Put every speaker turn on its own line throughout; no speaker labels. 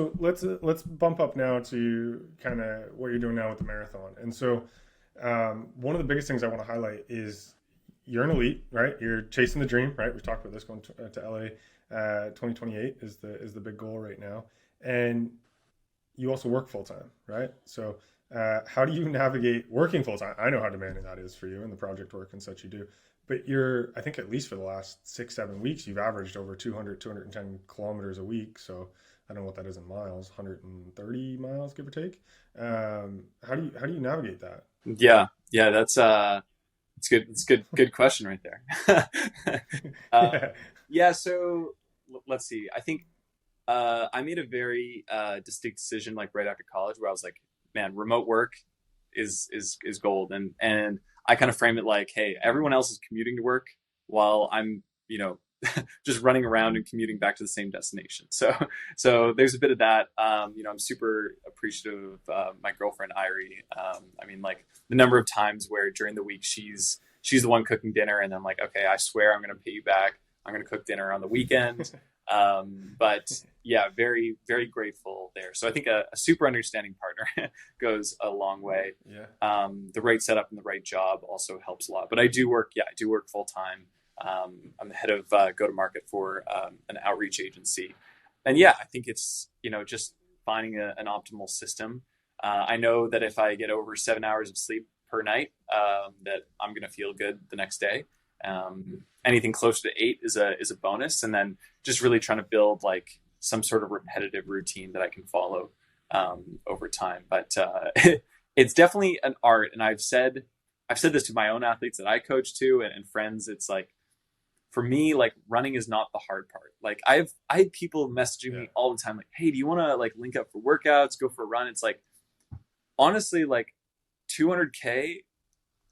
So let's bump up now to kind of what you're doing now with the marathon. And so one of the biggest things I want to highlight is you're an elite, right? You're chasing the dream, right? We talked about this going to LA 2028 is the big goal right now, and you also work full time, right? So how do you navigate working full time? I know how demanding that is for you and the project work and such you do. But I think at least for the last 6, 7 weeks, you've averaged over 200, 210 kilometers a week. So I don't know what that is in miles, 130 miles, give or take. How do you navigate that?
Yeah, it's good. It's good question right there. uh,
Yeah.
yeah, so let's see. I think I made a very distinct decision like right after college where I was like, man, remote work is gold, and I kind of frame it like, hey, everyone else is commuting to work while I'm, just running around and commuting back to the same destination. So there's a bit of that. I'm super appreciative of my girlfriend Irie. I mean, like the number of times where during the week she's the one cooking dinner, and I'm like, okay, I swear I'm going to pay you back. I'm going to cook dinner on the weekend. But yeah, very, very grateful there. So I think a super understanding partner goes a long way.
Yeah.
The right setup and the right job also helps a lot. But I do work full time. I'm the head of go to market for an outreach agency. And yeah, I think it's, just finding an optimal system. I know that if I get over 7 hours of sleep per night, that I'm going to feel good the next day. Anything closer to 8 is a bonus. And then just really trying to build like some sort of repetitive routine that I can follow over time. But it's definitely an art. And I've said this to my own athletes that I coach to and friends. It's like, for me, like running is not the hard part. Like I had people messaging
Yeah.
me all the time, like, hey, do you want to like link up for workouts, go for a run? It's like, honestly, like 200K,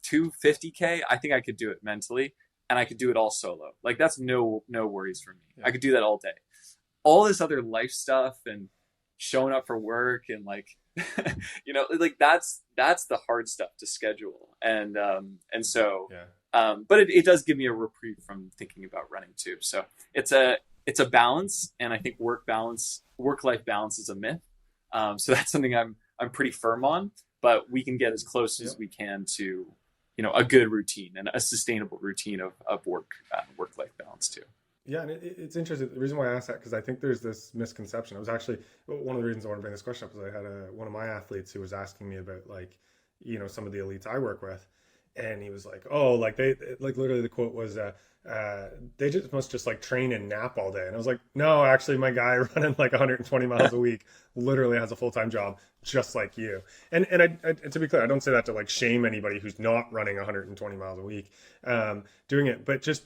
250K, I think I could do it mentally, and I could do it all solo. Like that's no worries for me.
Yeah.
I could do that all day. All this other life stuff and showing up for work and like like that's the hard stuff to schedule. And so
Yeah.
but it does give me a reprieve from thinking about running too. So it's a balance, and I think work life balance is a myth. So that's something I'm pretty firm on, but we can get as close
Yeah.
as we can to a good routine and a sustainable routine of work life balance too.
Yeah, and it's interesting. The reason why I asked that because I think there's this misconception. I was actually one of the reasons I want to bring this question up is I had one of my athletes who was asking me about like, some of the elites I work with, and he was like, "Oh, like they like literally the quote was, they just must just like train and nap all day." And I was like, "No, actually, my guy running like 120 miles a week literally has a full time job just like you." And to be clear, I don't say that to like shame anybody who's not running 120 miles a week, doing it, but just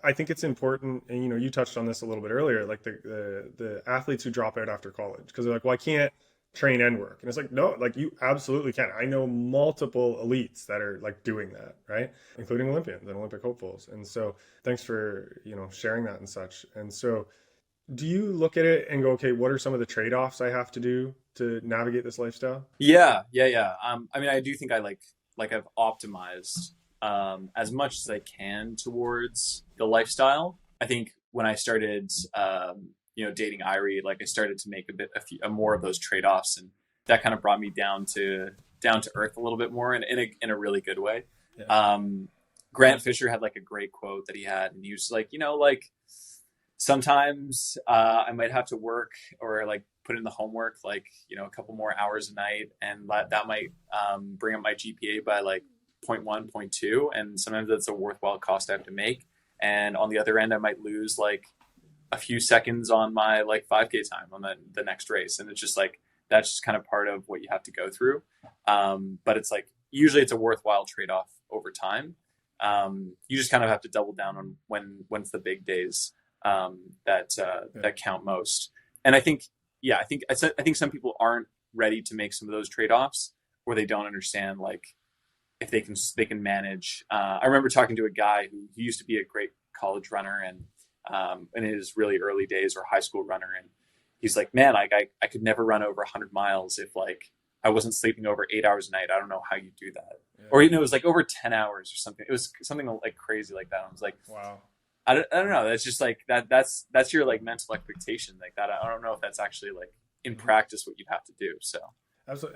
I think it's important, and you touched on this a little bit earlier, like the athletes who drop out after college because they're like, well, I can't train and work, and it's like, no, like you absolutely can. I know multiple elites that are like doing that, right, including Olympians and Olympic hopefuls. And so, thanks for sharing that and such. And so, do you look at it and go, okay, what are some of the trade-offs I have to do to navigate this lifestyle?
Yeah. I mean, I do think I like I've optimized as much as I can towards the lifestyle. I think when I started, dating Irie, like I started to make a more of those trade offs, and that kind of brought me down to earth a little bit more, and in a really good way.
Yeah.
Um, Grant Fisher had like a great quote that he had, and he was like, like sometimes I might have to work or like put in the homework, like, a couple more hours a night. And that might bring up my GPA by like point 0.1, point 0.2. And sometimes that's a worthwhile cost I have to make. And on the other end, I might lose like a few seconds on my like 5K time on the next race. And it's just like, that's just kind of part of what you have to go through. But it's like, usually it's a worthwhile trade-off over time. You just kind of have to double down on when's the big days
Yeah.
that count most. And I think, I think some people aren't ready to make some of those trade-offs, or they don't understand like if they can manage. I remember talking to a guy who used to be a great college runner and in his really early days, or high school runner, and he's like, man, I could never run over 100 miles if like I wasn't sleeping over 8 hours a night. I don't know how you do that.
Yeah.
Or it was like over 10 hours or something. It was something like crazy like that. I was like,
Wow.
I don't know. That's just like that's your like mental expectation like that. I don't know if that's actually like in practice what you'd have to do. So
Absolutely.